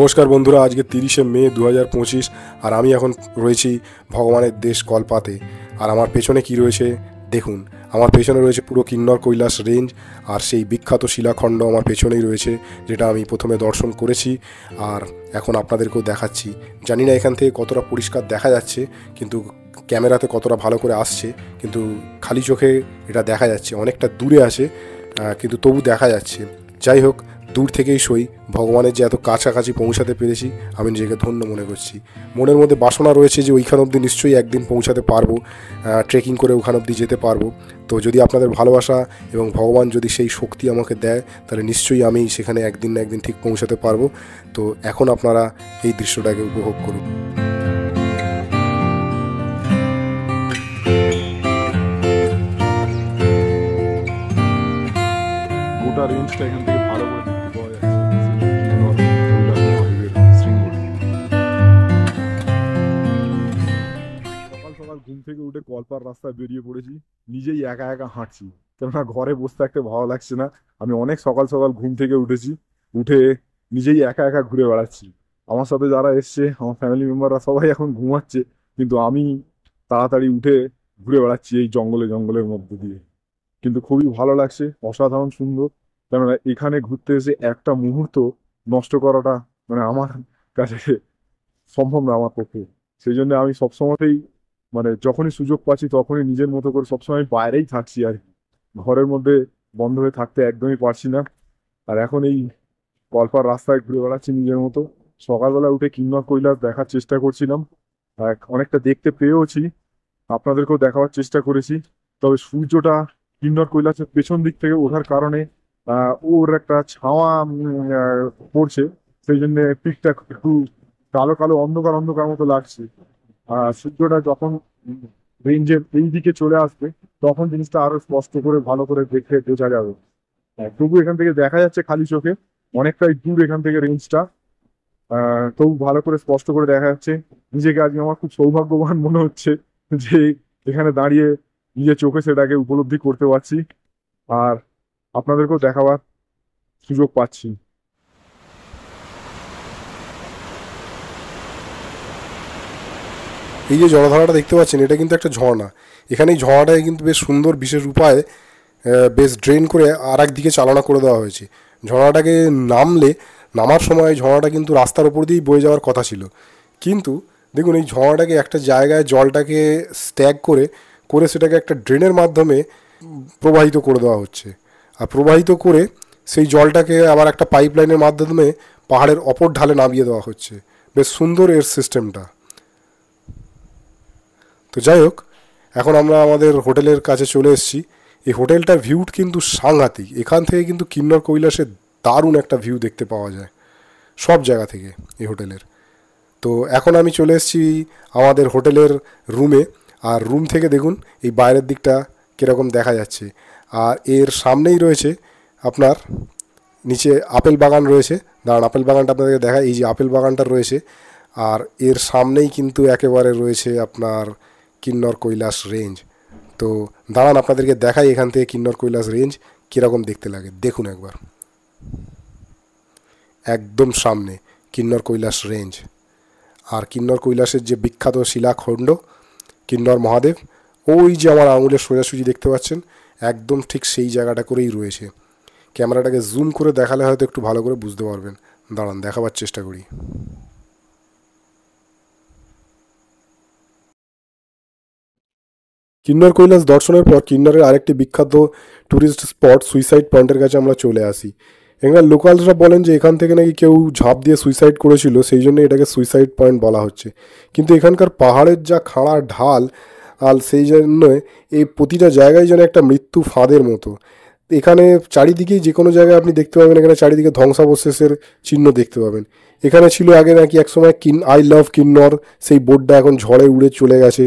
নমস্কার বন্ধুরা, আজকে 30শে মে 2025 আর আমি এখন রয়েছি ভগবানের দেশ কলপাতে। আর আমার পেছনে কি রয়েছে দেখুন। আমার পেছনে রয়েছে পুরো কিন্নর কৈলাস রেঞ্জ, আর সেই বিখ্যাত শিলাখণ্ড আমার পেছনেই রয়েছে, যেটা আমি প্রথমে দর্শন করেছি আর এখন আপনাদেরকেও দেখাচ্ছি। জানি না এখান থেকে কতটা পরিষ্কার দেখা যাচ্ছে, কিন্তু ক্যামেরাতে কতটা ভালো করে আসছে, কিন্তু খালি চোখে এটা দেখা যাচ্ছে। অনেকটা দূরে আছে কিন্তু তবু দেখা যাচ্ছে। যাই হোক, দূর থেকেই সই, ভগবানের যে এত কাছাকাছি পৌঁছাতে পেরেছি আমি নিজেকে ধন্য মনে করছি। মনের মধ্যে বাসনা রয়েছে যে ওইখান অবধি নিশ্চয়ই একদিন পৌঁছাতে পারবো, ট্রেকিং করে ওখান অবধি যেতে পারবো। তো যদি আপনাদের ভালোবাসা এবং ভগবান যদি সেই শক্তি আমাকে দেয়, তাহলে নিশ্চয়ই আমি সেখানে একদিন না একদিন ঠিক পৌঁছাতে পারবো। তো এখন আপনারা এই দৃশ্যটাকে উপভোগ করুন। গোটা রেঞ্জটা এখান থেকে ভালো করে দেখতে পাওয়া যাচ্ছে। সকাল সকাল ঘুম থেকে উঠে কলপার রাস্তায় বেরিয়ে পড়েছি, নিজেই একা একা হাঁটছি, কেননা ঘরে বসে থাকতে ভালো লাগছে না। আমি অনেক সকাল সকাল ঘুম থেকে উঠেছি, উঠে নিজেই একা একা ঘুরে বেড়াচ্ছি। আমার সাথে যারা এসছে, আমার ফ্যামিলি মেম্বাররা সবাই এখন ঘুমাচ্ছে, কিন্তু আমি তাড়াতাড়ি উঠে ঘুরে বেড়াচ্ছি এই জঙ্গলে জঙ্গলের মধ্যে দিয়ে। কিন্তু খুবই ভালো লাগছে, অসাধারণ সুন্দর। কেননা এখানে ঘুরতে এসে একটা মুহূর্ত নষ্ট করাটা আমার কাছে সম্ভব না আমার পক্ষে। সেই জন্য আমি সবসময়তেই যখনই সুযোগ পাচ্ছি তখনই নিজের মতো করে সবসময় বাইরেই থাকছি আর কি। ঘরের মধ্যে বন্ধ হয়ে থাকতে একদমই পারছি না। আর এখন এই কলপার রাস্তায় ঘুরে বেড়াচ্ছি নিজের মতো। সকালবেলা উঠে কিন্নর কৈলাস দেখার চেষ্টা করছিলাম, আর অনেকটা দেখতে পেয়েওছি, আপনাদেরকেও দেখাবার চেষ্টা করেছি। তবে সূর্যটা কিন্নর কৈলাসের পেছন দিক থেকে ওঠার কারণে ওর একটা ছাওয়া পড়ছে, সেই জন্য পিকটা একটু কালো কালো অন্ধকার অন্ধকার মতো লাগছে। সূর্যটা যখন রেঞ্জের এই দিকে চলে আসবে, তখন জিনিসটা আরো স্পষ্ট করে ভালো করে দেখে বোঝা যাবে। তবু এখান থেকে দেখা যাচ্ছে খালি চোখে অনেকটাই দূর এখান থেকে রেঞ্জটা, তবু ভালো করে স্পষ্ট করে দেখা যাচ্ছে। নিজেকে আজকে আমার খুব সৌভাগ্যবান মনে হচ্ছে যে এখানে দাঁড়িয়ে নিজের চোখে সেটাকে উপলব্ধি করতে পারছি, আর আপনাদেরকেও দেখাবার সুযোগ পাচ্ছি। এই যে জলধারাটা দেখতে পাচ্ছেন, এটা কিন্তু একটা ঝর্ণা। এখানে এই ঝর্ণাটাকে কিন্তু বেশ সুন্দর বিশেষ উপায়ে বেশ ড্রেন করে আর এক দিকে চালনা করে দেওয়া হয়েছে। ঝর্ণাটাকে নামার সময় ঝর্ণাটা কিন্তু রাস্তার ওপর দিয়েই বয়ে যাওয়ার কথা ছিল, কিন্তু দেখুন এই ঝর্ণাটাকে একটা জায়গায় জলটাকে স্ট্যাগ করে করে সেটাকে একটা ড্রেনের মাধ্যমে প্রবাহিত করে দেওয়া হচ্ছে। আর প্রবাহিত করে সেই জলটাকে আবার একটা পাইপ লাইনের মাধ্যমে পাহাড়ের অপর ঢালে নামিয়ে দেওয়া হচ্ছে। বেশ সুন্দর এর সিস্টেমটা। তো যাই হোক, এখন আমরা আমাদের হোটেলের কাছে চলে এসেছি। এই হোটেলটার ভিউ কিন্তু সাংঘাতিক। এখান থেকে কিন্তু কিন্নর কৈলাসের দারুণ একটা ভিউ দেখতে পাওয়া যায় সব জায়গা থেকে এই হোটেলের। তো এখন আমি চলে এসেছি আমাদের হোটেলের রুমে, আর রুম থেকে দেখুন এই বাইরের দিকটা কীরকম দেখা যাচ্ছে। আর এর সামনেই রয়েছে আপনার নিচে আপেল বাগান রয়েছে। দাঁড়ান, আপেল বাগানটা আপনাদেরকে দেখায়। এই যে আপেল বাগানটা রয়েছে, আর এর সামনেই কিন্তু একেবারে রয়েছে আপনার কিন্নর কৈলাস রেঞ্জ। তো দাঁড়ান আপনাদেরকে দেখাই এখান থেকে কিন্নর কৈলাস রেঞ্জ কীরকম দেখতে লাগে। দেখুন একবার, একদম সামনে কিন্নর কৈলাস রেঞ্জ। আর কিন্নর কৈলাসের যে বিখ্যাত শিলাখণ্ড কিন্নর মহাদেব, ওই যে আমার আঙুলের সোজাসুজি দেখতে পাচ্ছেন, একদম ঠিক সেই জায়গাটা করেই রয়েছে। ক্যামেরাটাকে জুম করে দেখালে হয়তো একটু ভালো করে বুঝতে পারবেন। দাঁড়ান দেখাবার চেষ্টা করি। কিন্নর কৈলাস দর্শনের পর কিন্নরের আরেকটি বিখ্যাত ট্যুরিস্ট স্পট সুইসাইড পয়েন্টের কাছে আমরা চলে আসি। এখানে লোকালসরা বলেন যে এখান থেকে নাকি কেউ ঝাঁপ দিয়ে সুইসাইড করেছিল, সেই জন্য এটাকে সুইসাইড পয়েন্ট বলা হচ্ছে। কিন্তু এখানকার পাহাড়ের যা খাড়া ঢাল, আর সেই জন্য এই প্রতিটা জায়গায় যেন একটা মৃত্যু ফাঁদের মতো। এখানে চারিদিকেই যে কোনো জায়গায় আপনি দেখতে পাবেন, এখানে চারিদিকে ধ্বংসাবশেষের চিহ্ন দেখতে পাবেন। এখানে ছিল আগে নাকি একসময় আই লাভ কিন্নর, সেই বোর্ডটা এখন ঝড়ে উড়ে চলে গেছে।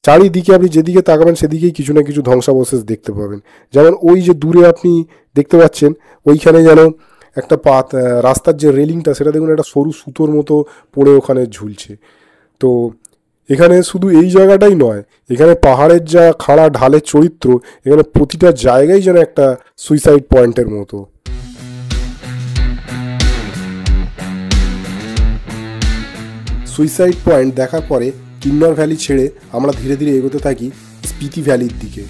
চারিদিকে আপনি যেদিকে তাকাবেন সেদিকেই কিছু না কিছু ধ্বংসাবশেষ দেখতে পাবেন। যেমন ওই যে দূরে আপনি দেখতে পাচ্ছেন, ওইখানে যেন একটা রাস্তার যে রেলিংটা, সেটা দেখুন একটা সরু সুতোর মতো পড়ে ওখানে ঝুলছে। তো এখানে শুধু এই জায়গাটাই নয়, এখানে পাহাড়ের যা খাড়া ঢালের চরিত্র, এখানে প্রতিটা জায়গায় যেন একটা সুইসাইড পয়েন্টের মতো। সুইসাইড পয়েন্ট দেখার পরে কিন্নর ভ্যালি ছেড়ে আমরা ধীরে ধীরে এগোতে থাকি স্পিতি ভ্যালির দিকে।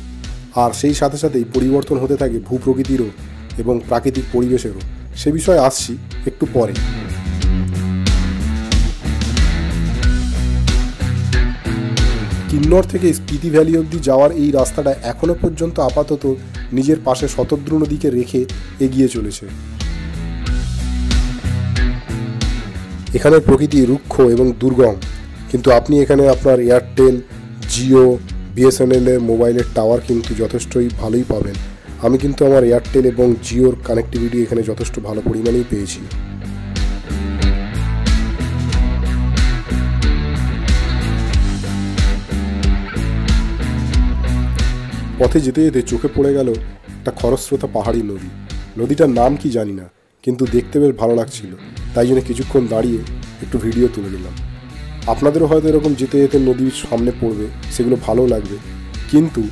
আর সেই সাথে সাথেই পরিবর্তন হতে থাকে ভূপ্রকৃতিরও এবং প্রাকৃতিক পরিবেশেরও। সে বিষয়ে আসছি একটু পরে। কিন্নর থেকে স্পিতি ভ্যালি অবধি যাওয়ার এই রাস্তাটা এখনও পর্যন্ত আপাতত নিজের পাশে শতদ্রু নদীকে রেখে এগিয়ে চলেছে। এখানের প্রকৃতি রুক্ষ এবং দুর্গম, কিন্তু আপনি এখানে আপনার এয়ারটেল, জিও, বিএসএনএল এর মোবাইলের টাওয়ার কিন্তু যথেষ্টই ভালোই পাবেন। আমি কিন্তু আমার এয়ারটেল এবং জিওর কানেক্টিভিটি এখানে যথেষ্ট ভালো পরিমাণেই পেয়েছি। পথে যেতে যেতে চোখে পড়ে গেল একটা খরস্রোতা পাহাড়ি নদী। নদীটার নাম কি জানি না, কিন্তু দেখতে বেশ ভালো লাগছিল, তাই জন্য কিছুক্ষণ দাঁড়িয়ে একটু ভিডিও তুলে নিলাম। আপনাদেরও হয়তো এরকম যেতে যেতে নদীর সামনে পড়বে, সেগুলো ভালো লাগবে, কিন্তু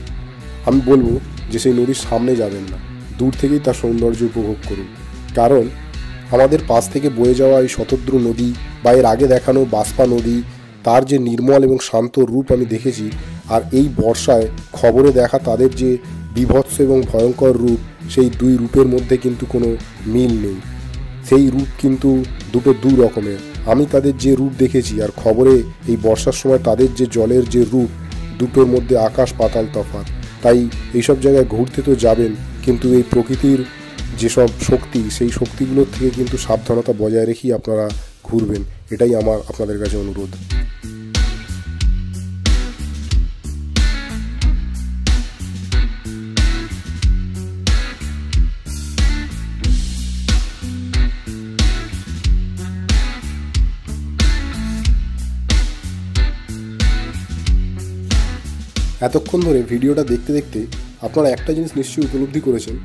আমি বলবো যে সেই নদীর সামনে যাবেন না, দূর থেকেই তার সৌন্দর্য উপভোগ করুন। কারণ আমাদের পাশ থেকে বয়ে যাওয়া এই শতদ্রু নদী বা এর আগে দেখানো বাস্পা নদী, তার যে নির্মল এবং শান্ত রূপ আমি দেখেছি, আর এই বর্ষায় খবরে দেখা তাদের যে বীভৎস এবং ভয়ঙ্কর রূপ, সেই দুই রূপের মধ্যে কিন্তু কোনো মিল নেই। সেই রূপ কিন্তু দুটো দু রকমের। আমি তাদের যে রূপ দেখেছি আর খবরে এই বর্ষার সময় তাদের যে জলের যে রূপ, দুটোর মধ্যে আকাশ পাতাল তফাৎ। তাই এইসব জায়গায় ঘুরতে তো যাবেন, কিন্তু এই প্রকৃতির যেসব শক্তি, সেই শক্তিগুলোর থেকে কিন্তু সাবধানতা বজায় রেখেই আপনারা ঘুরবেন। এটাই আমার আপনাদের কাছে অনুরোধ। এতক্ষণ ধরে ভিডিওটা দেখতে দেখতে আপনারা একটা জিনিস নিশ্চয়ই উপলব্ধি করেছেন,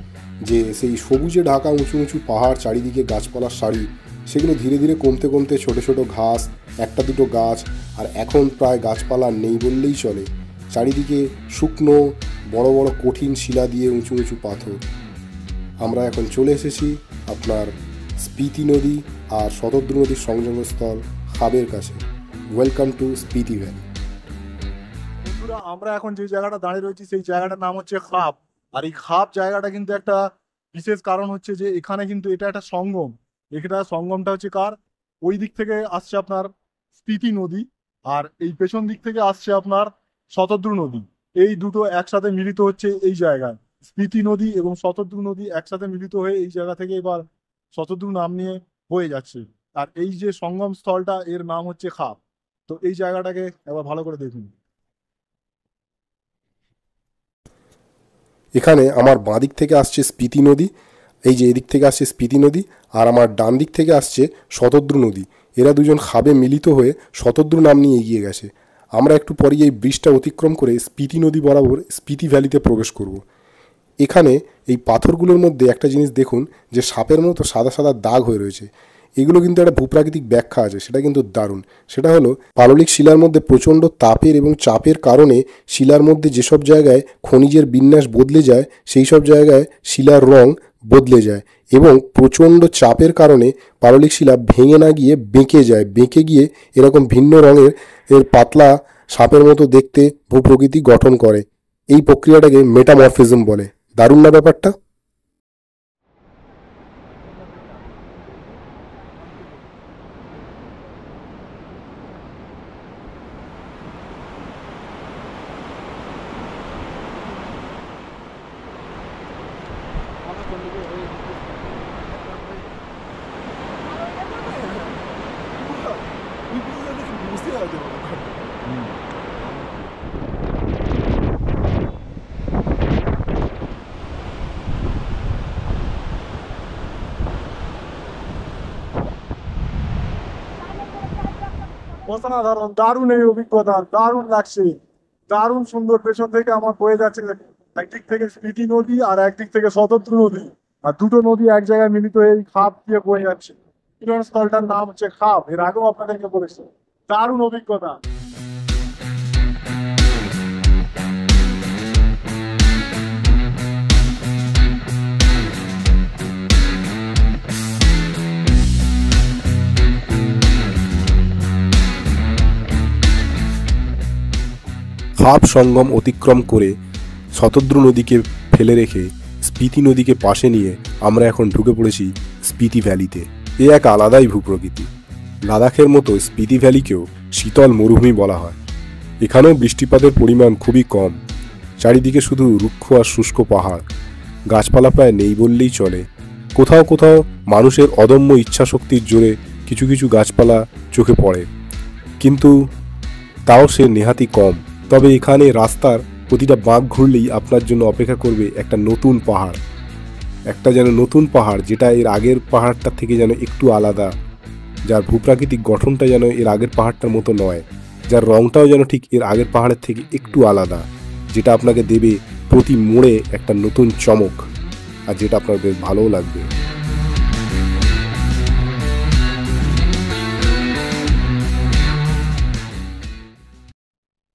যে সেই সবুজে ঢাকা উঁচু উঁচু পাহাড়, চারিদিকে গাছপালার সারি, সেগুলো ধীরে ধীরে কমতে কমতে ছোটো ছোটো ঘাস, একটা দুটো গাছ, আর এখন প্রায় গাছপালা নেই বললেই চলে। চারিদিকে শুকনো বড় বড় কঠিন শিলা দিয়ে উঁচু উঁচু পাথর। আমরা এখন চলে এসেছি আপনার স্পিতি নদী আর শতদ্রু নদীর সংযোগস্থল খাবের কাছে। Welcome to Spiti valley. আমরা এখন যে জায়গাটা দাঁড়িয়ে রয়েছি সেই জায়গাটার নাম হচ্ছে খাপ। আর এই খাপ জায়গাটা কিন্তু একটা বিশেষ কারণ হচ্ছে যে এখানে কিন্তু এটা একটা সঙ্গম। এটা সঙ্গমটা হচ্ছে কার, ওই দিক থেকে আসছে আপনার স্পিতি নদী, আর এই পেছন দিক থেকে আসছে আপনার শতদ্রু নদী। এই দুটো একসাথে মিলিত হচ্ছে এই জায়গায়। স্পিতি নদী এবং শতদ্রু নদী একসাথে মিলিত হয়ে এই জায়গা থেকে এবার শতদ্রু নাম নিয়ে বয়ে যাচ্ছে। আর এই যে সঙ্গম স্থলটা, এর নাম হচ্ছে খাপ। তো এই জায়গাটাকে এবার ভালো করে দেখুন। এখানে আমার বাঁ দিক থেকে আসছে স্পিতি নদী, এই যে এদিক থেকে আসছে স্পিতি নদী, আর আমার ডান দিক থেকে আসছে শতদ্রু নদী। এরা দুজন খাবে মিলিত হয়ে শতদ্রু নাম নিয়ে এগিয়ে গেছে। আমরা একটু পরেই এই ব্রিজটা অতিক্রম করে স্পিতি নদী বরাবর স্পিতি ভ্যালিতে প্রবেশ করব। এখানে এই পাথরগুলোর মধ্যে একটা জিনিস দেখুন, যে সাপের মতো সাদা সাদা দাগ হয়ে রয়েছে। এগুলো কিন্তু একটা ভূপ্রাকৃতিক ব্যাখ্যা আছে, সেটা কিন্তু দারুণ। সেটা হলো পাললিক শিলার মধ্যে প্রচণ্ড তাপের এবং চাপের কারণে শিলার মধ্যে যেসব জায়গায় খনিজের বিন্যাস বদলে যায়, সেই সব জায়গায় শিলার রং বদলে যায়, এবং প্রচণ্ড চাপের কারণে পাললিক শিলা ভেঙে না গিয়ে বেঁকে যায়। বেঁকে গিয়ে এরকম ভিন্ন রঙের পাতলা সাপের মতো দেখতে ভূপ্রকৃতি গঠন করে। এই প্রক্রিয়াটাকে মেটামরফিজম বলে। দারুণ না ব্যাপারটা? অসাধারণ, দারুণ এই অভিজ্ঞতা, দারুণ লাগছে, দারুণ সুন্দর। পেছন থেকে আমার বয়ে যাচ্ছে একদিক থেকে স্পিতি নদী আর একদিক থেকে শতদ্রু নদী, আর দুটো নদী এক জায়গায় মিলিত হয়ে এই খাপ দিয়ে বয়ে যাচ্ছে। স্থলটার নাম হচ্ছে খাপ, এর আগেও আপনাদেরকে বলেছি। দারুণ অভিজ্ঞতা। ভাব সঙ্গম অতিক্রম করে শতদ্রু নদীকে ফেলে রেখে স্পিতি নদীকে পাশে নিয়ে আমরা এখন ঢুকে পড়েছি স্পিতি ভ্যালিতে। এ এক আলাদাই ভূপ্রকৃতি। লাদাখের মতো স্পিতি ভ্যালিকেও শীতল মরুভূমি বলা হয়। এখানেও বৃষ্টিপাতের পরিমাণ খুবই কম। চারিদিকে শুধু রুক্ষ আর শুষ্ক পাহাড়, গাছপালা প্রায় নেই বললেই চলে। কোথাও কোথাও মানুষের অদম্য ইচ্ছাশক্তির জোরে কিছু কিছু গাছপালা চোখে পড়ে, কিন্তু তাও সে নেহাতি কম। তবে এখানে রাস্তার প্রতিটা বাঁক ঘুরলেই আপনার জন্য অপেক্ষা করবে একটা নতুন পাহাড়, একটা যেন নতুন পাহাড় যেটা এর আগের পাহাড়টার থেকে যেন একটু আলাদা, যার ভূপ্রাকৃতিক গঠনটা যেন এর আগের পাহাড়টার মতো নয়, যার রংটাও যেন ঠিক এর আগের পাহাড়ের থেকে একটু আলাদা, যেটা আপনাকে দেবে প্রতি মোড়ে একটা নতুন চমক, আর যেটা আপনার বেশ ভালোও লাগবে।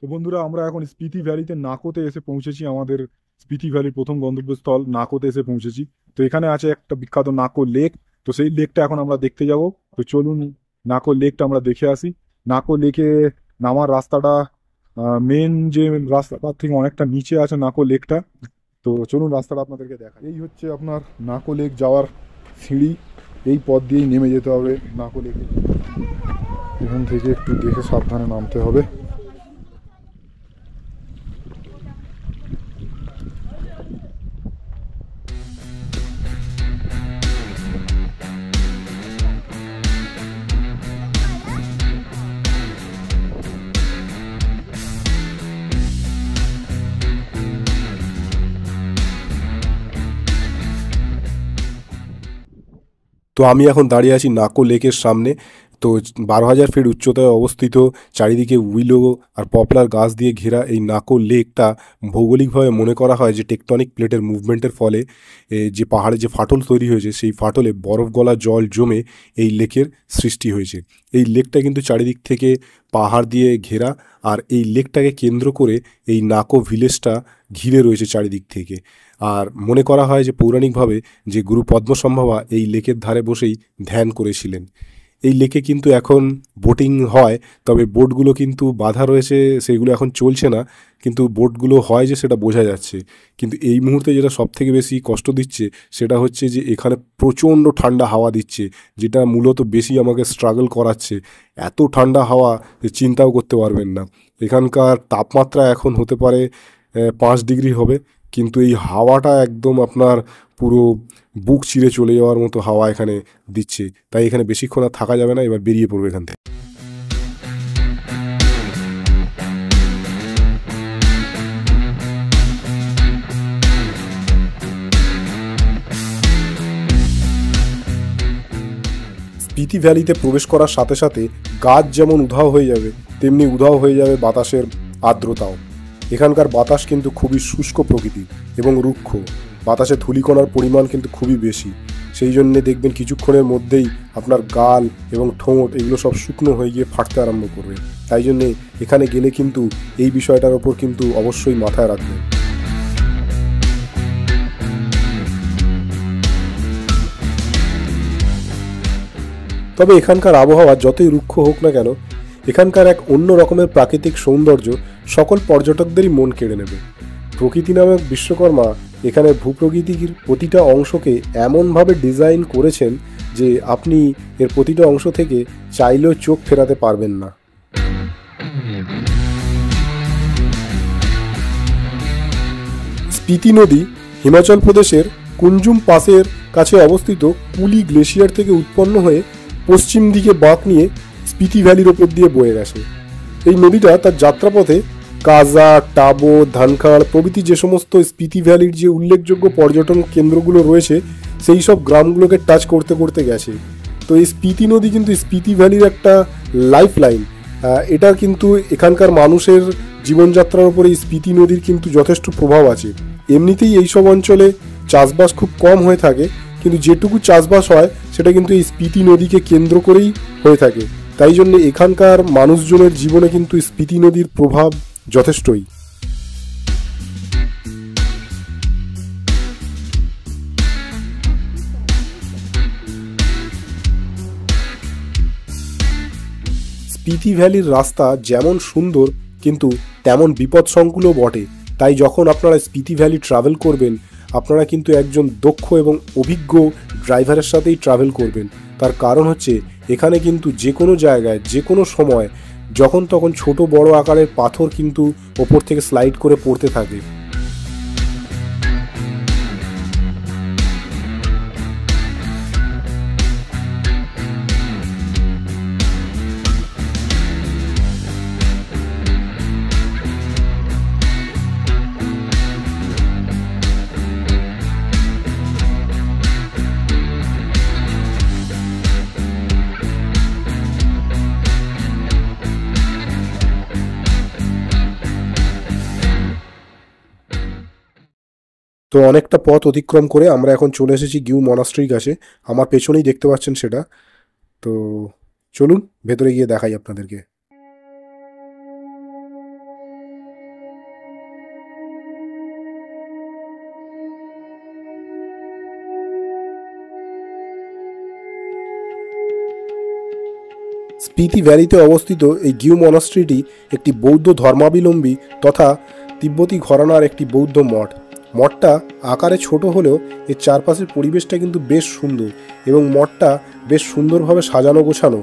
তো বন্ধুরা, আমরা এখন স্পিতি ভ্যালিতে নাকোতে এসে পৌঁছেছি। আমাদের স্পিতি ভ্যালির প্রথম গন্তব্যস্থল নাকোতে এসে পৌঁছেছি। তো এখানে আছে একটা বিখ্যাত নাকো লেক। তো সেই লেকটা এখন আমরা দেখতে যাব। তো চলুন নাকো লেকটা আমরা দেখে আসি। নাকো লেকে নামার রাস্তাটা মেন যে রাস্তা তার থেকে অনেকটা নিচে আছে নাকো লেকটা। তো চলুন রাস্তাটা আপনাদেরকে দেখা। এই হচ্ছে আপনার নাকো লেক যাওয়ার সিঁড়ি। এই পথ দিয়েই নেমে যেতে হবে নাকো লেকে। এখান থেকে একটু দেখে সাবধানে নামতে হবে। তো আমি এখন দাঁড়িয়ে আছি নাকো লেকের সামনে। তো 12,000 ফিট উচ্চতায় অবস্থিত, চারিদিকে উইলো আর পপলার গাছ দিয়ে ঘেরা এই নাকো লেকটা ভৌগোলিকভাবে মনে করা হয় যে টেকটনিক প্লেটের মুভমেন্টের ফলে যে পাহাড়ে যে ফাটল তৈরি হয়েছে, সেই ফাটলে বরফ গলা জল জমে এই লেকের সৃষ্টি হয়েছে। এই লেকটা কিন্তু চারিদিক থেকে পাহাড় দিয়ে ঘেরা, আর এই লেকটাকে কেন্দ্র করে এই নাকো ভিলেজটা ঘিরে রয়েছে চারিদিক থেকে। আর মনে করা হয় যে পৌরাণিকভাবে যে গুরু পদ্মসম্ভবা এই লেকের ধারে বসেই ধ্যান করেছিলেন। এই লেকে কিন্তু এখন বোটিং হয়, তবে বোটগুলো কিন্তু বাধা রয়েছে, সেগুলো এখন চলছে না। কিন্তু বোটগুলো হয় যে সেটা বোঝা যাচ্ছে। কিন্তু এই মুহূর্তে যেটা সবথেকে বেশি কষ্ট দিচ্ছে সেটা হচ্ছে যে এখানে প্রচণ্ড ঠান্ডা হাওয়া দিচ্ছে, যেটা মূলত বেশি আমাকে স্ট্রাগল করাচ্ছে। এত ঠান্ডা হাওয়া যে চিন্তাও করতে পারবেন না। এখানকার তাপমাত্রা এখন হতে পারে 5 ডিগ্রি হবে, কিন্তু এই হাওয়াটা একদম আপনার পুরো বুক চিরে চলে যাওয়ার মতো হাওয়া এখানে দিচ্ছে। তাই এখানে বেশিক্ষণ আর থাকা যাবে না, এবার বেরিয়ে পড়বে এখান থেকে। স্পিতি ভ্যালিতে প্রবেশ করার সাথে সাথে গাছ যেমন উধাও হয়ে যাবে, তেমনি উধাও হয়ে যাবে বাতাসের আর্দ্রতাও। এখানকার বাতাস কিন্তু খুবই শুষ্ক প্রকৃতির এবং রুক্ষ। বাতাসে ধূলিকণার পরিমাণ কিন্তু খুবই বেশি। সেই জন্যে দেখবেন কিছুক্ষণের মধ্যেই আপনার গাল এবং ঠোঁট এগুলো সব শুকনো হয়ে গিয়ে ফাটতে আরম্ভ করবে। তাই জন্যে এখানে গেলে কিন্তু এই বিষয়টার ওপর কিন্তু অবশ্যই মাথায় রাখবেন। তবে এখানকার আবহাওয়া যতই রুক্ষ হোক না কেন, এখানকার এক অন্য রকমের প্রাকৃতিক সৌন্দর্য সকল পর্যটকদেরই মন কেড়ে নেবে। প্রকৃতি নামক বিশ্বকর্মা এখানে ভূপ্রকৃতির প্রতিটা অংশকে এমনভাবে ডিজাইন করেছেন যে আপনি এর প্রতিটা অংশ থেকে চাইলেও চোখ ফেরাতে পারবেন না। স্পিতি নদী হিমাচল প্রদেশের কুঞ্জুম পাসের কাছে অবস্থিত কুলি গ্লেশিয়ার থেকে উৎপন্ন হয়ে পশ্চিম দিকে বাঁক নিয়ে স্পিতি ভ্যালির ওপর দিয়ে বয়ে গেছে। এই নদীটা তার যাত্রাপথে কাজা, টাবো, ধানখাড় প্রভৃতি যে সমস্ত স্পিতি ভ্যালির যে উল্লেখযোগ্য পর্যটন কেন্দ্রগুলো রয়েছে সেই সব গ্রামগুলোকে টাচ করতে করতে গেছে। তো এই স্পিতি নদী কিন্তু স্পিতি ভ্যালির একটা লাইফ লাইন। এটা কিন্তু এখানকার মানুষের জীবনযাত্রার উপরে এই স্পিতি নদীর কিন্তু যথেষ্ট প্রভাব আছে। এমনিতেই এইসব অঞ্চলে চাষবাস খুব কম হয়ে থাকে, কিন্তু যেটুকু চাষবাস হয় সেটা কিন্তু এই স্পিতি নদীকে কেন্দ্র করেই হয়ে থাকে। তাই জন্য এখানকার মানুষজনের জীবনে কিন্তু স্পিতি নদীর প্রভাব যথেষ্টই। স্পিতি ভ্যালির রাস্তা যেমন সুন্দর, কিন্তু তেমন বিপদসংকুলও বটে। তাই যখন আপনারা স্পিতি ভ্যালি ট্রাভেল করবেন, আপনারা কিন্তু একজন দক্ষ এবং অভিজ্ঞ ড্রাইভারের সাথেই ট্রাভেল করবেন। তার কারণ হচ্ছে এখানে কিন্তু যে কোনো জায়গায় যে কোনো সময় যখন তখন ছোট বড় আকারের পাথর কিন্তু ওপর থেকে স্লাইড করে পড়তে থাকে। তো অনেকটা পথ অতিক্রম করে আমরা এখন চলে এসেছি গিউ মনাস্ট্রির কাছে। আমার পেছনেই দেখতে পাচ্ছেন সেটা। তো চলুন ভেতরে গিয়ে দেখাই আপনাদেরকে। স্পিতি ভ্যালিতে অবস্থিত এই গিউ মনাস্ট্রিটি একটি বৌদ্ধ ধর্মাবলম্বী তথা তিব্বতী ঘরানার একটি বৌদ্ধ মঠ। মঠটা আকারে ছোট হলেও এর চারপাশের পরিবেশটা কিন্তু বেশ সুন্দর এবং মঠটা বেশ সুন্দরভাবে সাজানো গোছানো।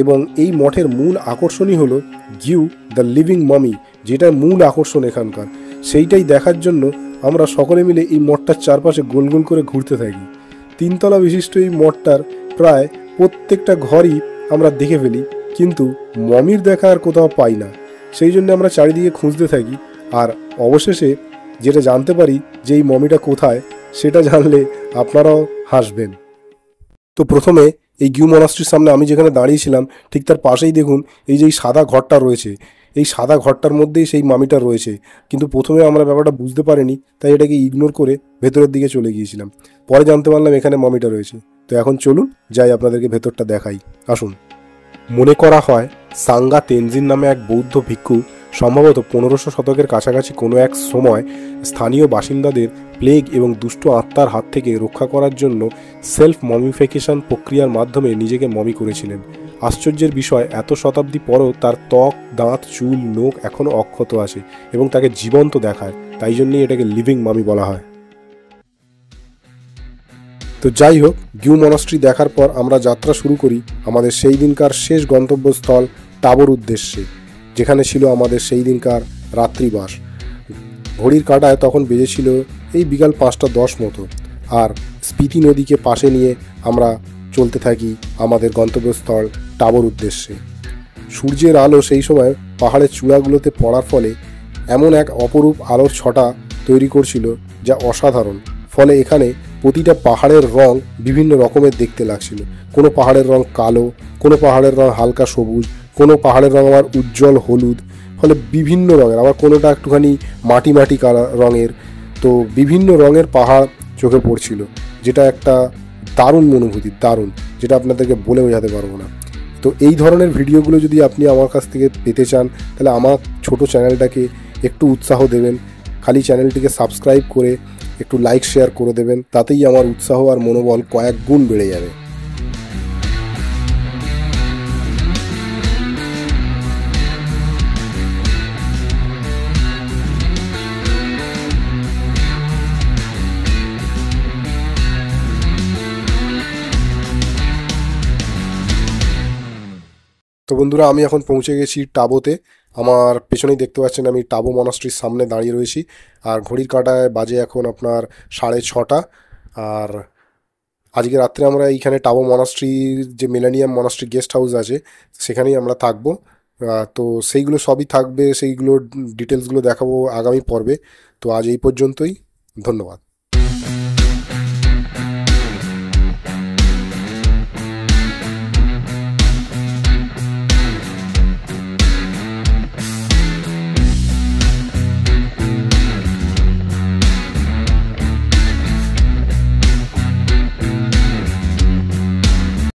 এবং এই মঠের মূল আকর্ষণই হলো গিউ দ্য লিভিং মমি, যেটার মূল আকর্ষণ এখানকার। সেইটাই দেখার জন্য আমরা সকলে মিলে এই মঠটার চারপাশে গোল গোল করে ঘুরতে থাকি। 3 তলা বিশিষ্ট এই মঠটার প্রায় প্রত্যেকটা ঘরই আমরা দেখে ফেলি, কিন্তু মমির দেখা আর কোথাও পাই না। সেই জন্য আমরা চারিদিকে খুঁজতে থাকি, আর অবশেষে যেটা জানতে পারি যে এই মমিটা কোথায়, সেটা জানলে আপনারাও হাসবেন। তো প্রথমে এই গিউ মনাস্ট্রির সামনে আমি যেখানে দাঁড়িয়েছিলাম ঠিক তার পাশেই দেখুন এই যে এই সাদা ঘরটা রয়েছে, এই সাদা ঘরটার মধ্যেই সেই মামিটা রয়েছে। কিন্তু প্রথমে আমরা ব্যাপারটা বুঝতে পারিনি, তাই এটাকে ইগনোর করে ভেতরের দিকে চলে গিয়েছিলাম। পরে জানতে পারলাম এখানে মামিটা রয়েছে। তো এখন চলুন যাই, আপনাদেরকে ভেতরটা দেখাই, আসুন। মনে করা হয় সাঙ্গা তেনজিন নামে এক বৌদ্ধ ভিক্ষু সম্ভবত 1500 শতকের কাছাকাছি কোনো এক সময় স্থানীয় বাসিন্দাদের প্লেগ এবং দুষ্ট আত্মার হাত থেকে রক্ষা করার জন্য সেলফ মমিফিকেশন প্রক্রিয়ার মাধ্যমে নিজেকে মমি করেছিলেন। আশ্চর্যের বিষয়, এত শতাব্দী পরও তার ত্বক, দাঁত, চুল, নখ এখনও অক্ষত আছে এবং তাকে জীবন্ত দেখায়। তাই জন্যই এটাকে লিভিং মামি বলা হয়। তো যাই হোক, গিউ মনাস্ট্রি দেখার পর আমরা যাত্রা শুরু করি আমাদের সেই দিনকার শেষ গন্তব্যস্থল টাবোর উদ্দেশ্যে, যেখানে ছিল আমাদের সেই দিনকার রাত্রিবাস। ঘড়ির কাঁটায় তখন বেজেছিল এই বিকাল 5টা 10 মতো, আর স্পিতি নদীকে পাশে নিয়ে আমরা চলতে থাকি আমাদের গন্তব্যস্থল টাবোর উদ্দেশ্যে। সূর্যের আলো সেই সময় পাহাড়ের চূড়াগুলোতে পড়ার ফলে এমন এক অপরূপ আলোর ছটা তৈরি করছিল যা অসাধারণ। ফলে এখানে প্রতিটা পাহাড়ের রং বিভিন্ন রকমের দেখতে লাগছিল। কোনো পাহাড়ের রং কালো, কোনো পাহাড়ের রং হালকা সবুজ, কোনো পাহাড়ের রং আবার উজ্জ্বল হলুদ। ফলে বিভিন্ন রঙের, আবার কোনোটা একটুখানি মাটি মাটি রঙের। তো বিভিন্ন রঙের পাহাড় চোখে পড়ছিল, যেটা একটা দারুণ অনুভূতি, দারুণ, যেটা আপনাদেরকে বলে বোঝাতে পারবো না। তো এই ধরনের ভিডিওগুলো যদি আপনি আমার কাছ থেকে পেতে চান, তাহলে আমার ছোট চ্যানেলটাকে একটু উৎসাহ দেবেন। খালি চ্যানেলটিকে সাবস্ক্রাইব করে একটু লাইক শেয়ার করে দেবেন, তাতেই আমার উৎসাহ আর মনোবল কয়েক গুণ বেড়ে যাবে। তো বন্ধুরা, আমি এখন পৌঁছে গেছি টাবোতে। আমার পেছনেই দেখতে পাচ্ছেন আমি টাবো মনাস্ট্রির সামনে দাঁড়িয়ে রয়েছি, আর ঘড়ির কাঁটায় বাজে এখন আপনার 6:30। আর আজকে রাত্রে আমরা এইখানে টাবো মনাস্ট্রির যে মিলেনিয়াম মনাস্ট্রি গেস্ট হাউস আছে সেখানেই আমরা থাকবো। তো সেইগুলো সবই থাকবে, সেইগুলো ডিটেলসগুলো দেখাবো আগামী পর্বে। তো আজ এই পর্যন্তই, ধন্যবাদ।